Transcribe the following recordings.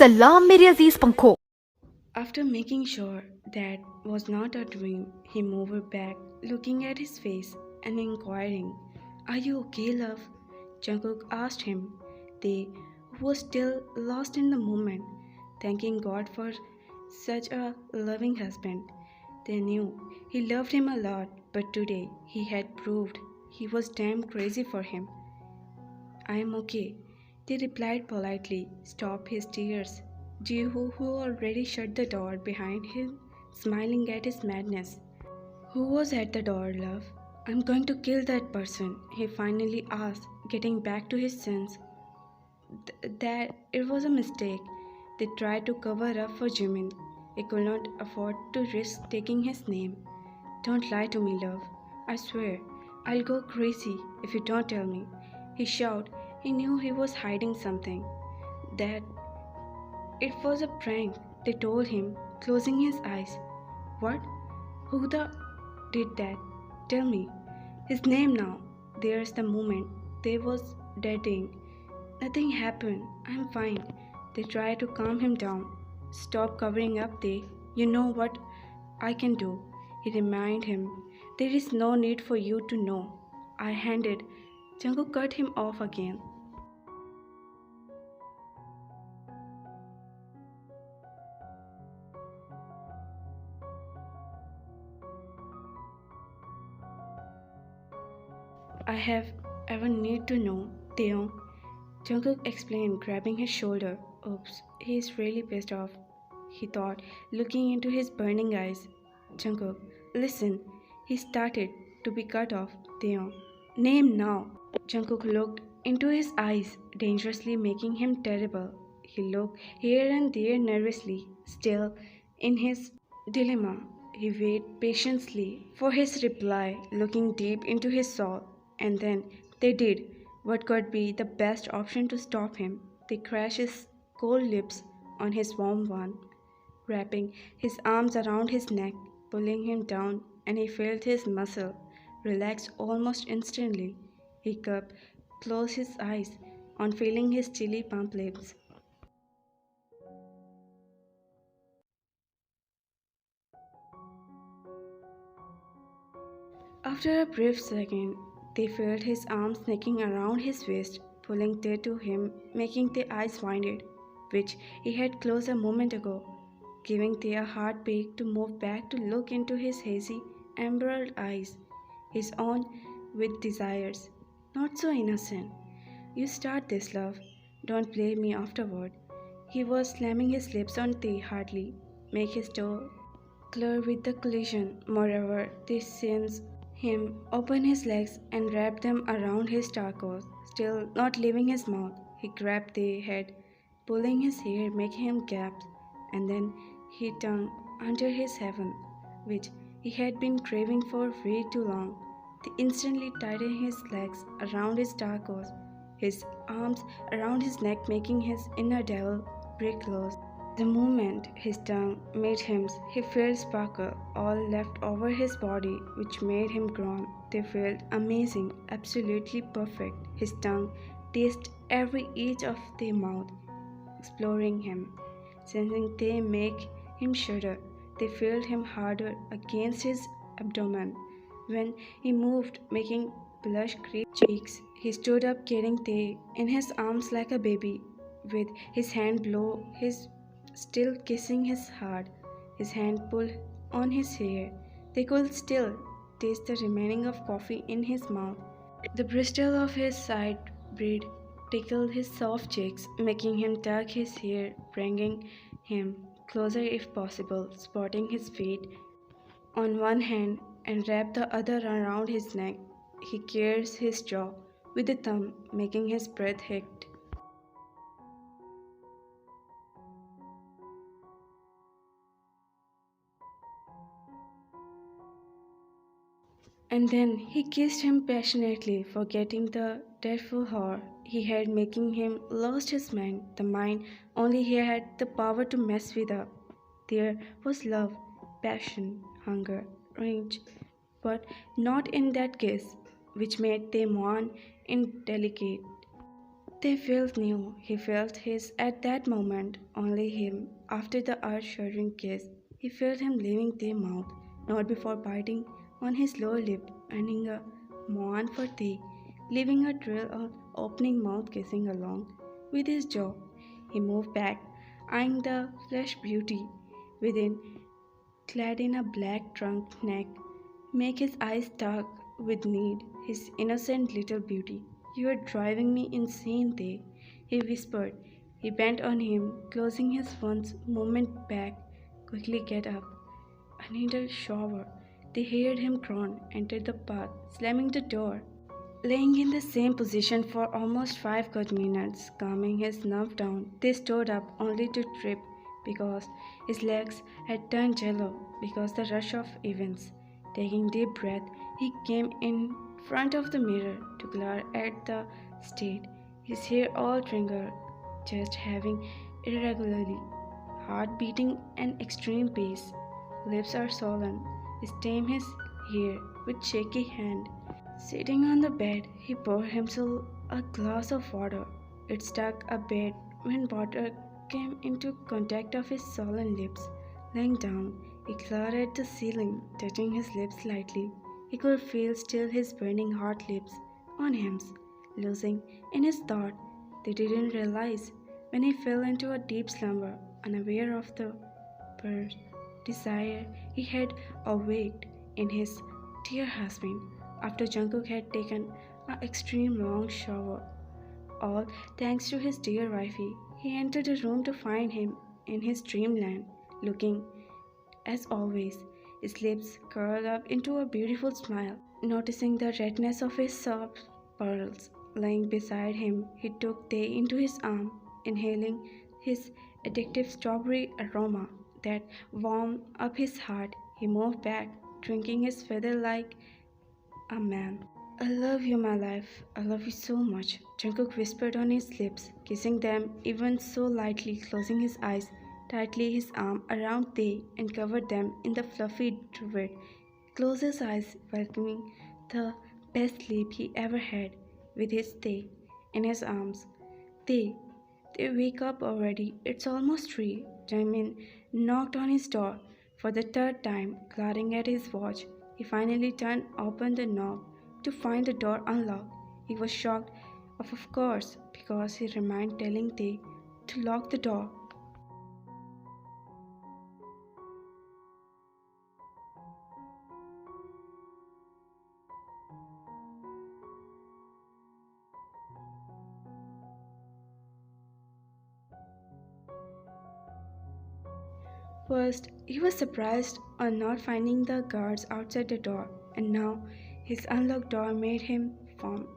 सलाम मेरे अजीज पंखों। After making sure that was not a dream, he moved back, looking at his face and inquiring, "Are you okay, love?" Jungkook asked him. They were still lost in the moment, thanking God for such a loving husband. They knew he loved him a lot, but today he had proved he was damn crazy for him. "I am okay," they replied politely. "Stop his tears." Jihu, who already shut the door behind him, smiling at his madness. "Who was at the door, love?" "I'm going to kill that person," he finally asked, getting back to his sense. That it was a mistake. They tried to cover up for Jimin. He could not afford to risk taking his name. "Don't lie to me, love. I swear, I'll go crazy if you don't tell me," he shouted. He knew he was hiding something. That it was a prank, they told him, closing his eyes. "What? Who the did that? Tell me. His name now." There's the moment. They was deading. "Nothing happened. I'm fine." They tried to calm him down. "Stop covering up, they. You know what I can do," he reminded him. "There is no need for you to know." "I handed." Jungkook cut him off again. "I have ever need to know, Taeyong," Jungkook explained, grabbing his shoulder. "Oops, he is really pissed off," he thought, looking into his burning eyes. "Jungkook, listen," he started to be cut off. "Taeyong, name now." Jungkook looked into his eyes, dangerously making him terrible. He looked here and there nervously, still in his dilemma. He waited patiently for his reply, looking deep into his soul. And then they did what could be the best option to stop him. They crashed his cold lips on his warm one, wrapping his arms around his neck, pulling him down, and he felt his muscle relax almost instantly. He kept closed his eyes on feeling his chilly pump lips. After a brief second, they felt his arms snaking around his waist, pulling Tay to him, making their eyes winded, which he had closed a moment ago, giving Tay a heartbeat to move back to look into his hazy, emerald eyes, his own with desires, not so innocent. "You start this, love. Don't blame me afterward." He was slamming his lips on Tay hardly, make his toe clear with the collision. Moreover, this sends him open his legs and wrap them around his tacos, still not leaving his mouth. He grabbed the head, pulling his hair, making him gasp, and then he tongue under his heaven, which he had been craving for way too long. They instantly tightened his legs around his tacos, his arms around his neck, making his inner devil break loose. The moment his tongue met him, he felt sparkle all left over his body, which made him groan. They felt amazing, absolutely perfect. His tongue tasted every inch of their mouth, exploring him, sensing they make him shudder. They felt him harder against his abdomen. When he moved, making blush creep cheeks, he stood up, carrying Tay in his arms like a baby, with his hand below his, still kissing his heart. His hand pulled on his hair. They could still taste the remaining of coffee in his mouth. The bristle of his side braid tickled his soft cheeks, making him tug his hair, bringing him closer if possible, spotting his feet on one hand and wrap the other around his neck. He clears his jaw with a thumb, making his breath hectic. And then he kissed him passionately, forgetting the dreadful horror he had, making him lost his mind, the mind only he had the power to mess with up. There was love, passion, hunger, rage, but not in that kiss, which made them one indelicate. They felt new. He felt his at that moment, only him. After the earth-shattering kiss, he felt him leaving their mouth, not before biting on his lower lip, earning a moan for tea, leaving a trail of opening mouth kissing along with his jaw. He moved back, eyeing the flesh beauty within, clad in a black trunk neck, make his eyes dark with need, his innocent little beauty. You are driving me insane, they, he whispered. He bent on him, closing his once movement back. Quickly get up. I need a shower. They heard him groan, entered the path, slamming the door. Laying in the same position for almost 5 good minutes, calming his nerve down, they stood up only to trip because his legs had turned yellow because the rush of events. Taking deep breath, he came in front of the mirror to glare at the state, his hair all tangled, chest heaving irregularly, heart beating an extreme pace. Lips are swollen, stem his hair with shaky hand. Sitting on the bed, he poured himself a glass of water. It stuck a bit when water came into contact of his swollen lips. Lying down, he glared at the ceiling, touching his lips lightly. He could feel still his burning hot lips on him, losing in his thought. They didn't realize when he fell into a deep slumber, unaware of the burst desire he had awaked in his dear husband after Jungkook had taken an extreme long shower. All thanks to his dear wifey, he entered the room to find him in his dreamland, looking, as always, his lips curled up into a beautiful smile. Noticing the redness of his soft pearls lying beside him, he took Tae into his arm, inhaling his addictive strawberry aroma that warmed up his heart. He moved back, drinking his feather like a man. I love you, my life. I love you so much. Jungkook whispered on his lips, kissing them even so lightly, closing his eyes tightly, his arm around Tae and covered them in the fluffy duvet. Closed his eyes, welcoming the best sleep he ever had with his Tae in his arms. Tae, they wake up already. It's almost 3. Jamin knocked on his door for the third time, glaring at his watch. He finally turned open the knob to find the door unlocked. He was shocked, of course, because he remembered telling Tae to lock the door. First, he was surprised on not finding the guards outside the door, and now his unlocked door made him foam.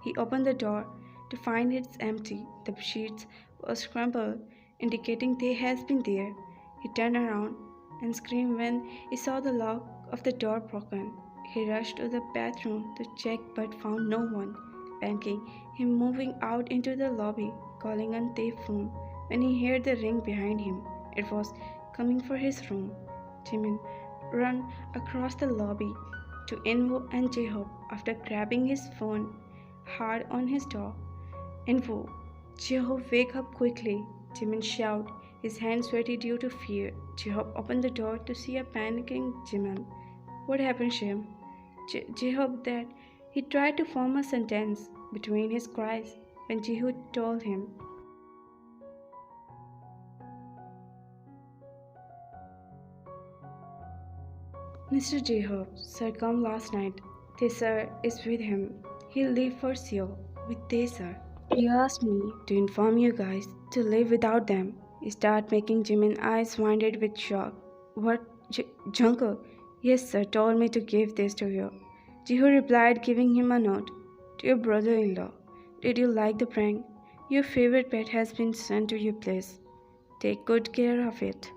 He opened the door to find it's empty. The sheets were scrambled, indicating they has been there. He turned around and screamed when he saw the lock of the door broken. He rushed to the bathroom to check but found no one, panicking, him moving out into the lobby, calling on Tae's phone when he heard the ring behind him. It was coming for his room. Jimin ran across the lobby to Invo and J-Hope after grabbing his phone hard on his door. Invo, J-Hope, wake up quickly, Jimin shouted, his hands sweaty due to fear. J-Hope opened the door to see a panicking Jimin. What happened, Shim? J-Hope that he tried to form a sentence between his cries when Jihu told him. Mr. J-Hope, sir come last night. Tesar is with him. He'll leave for Seoul with Tesar. He asked me to inform you guys to live without them. He started making Jimin's eyes winded with shock. What? Jungkook? Yes, sir, told me to give this to you. Jiho replied, giving him a note. To your brother-in-law. Did you like the prank? Your favorite pet has been sent to your place. Take good care of it.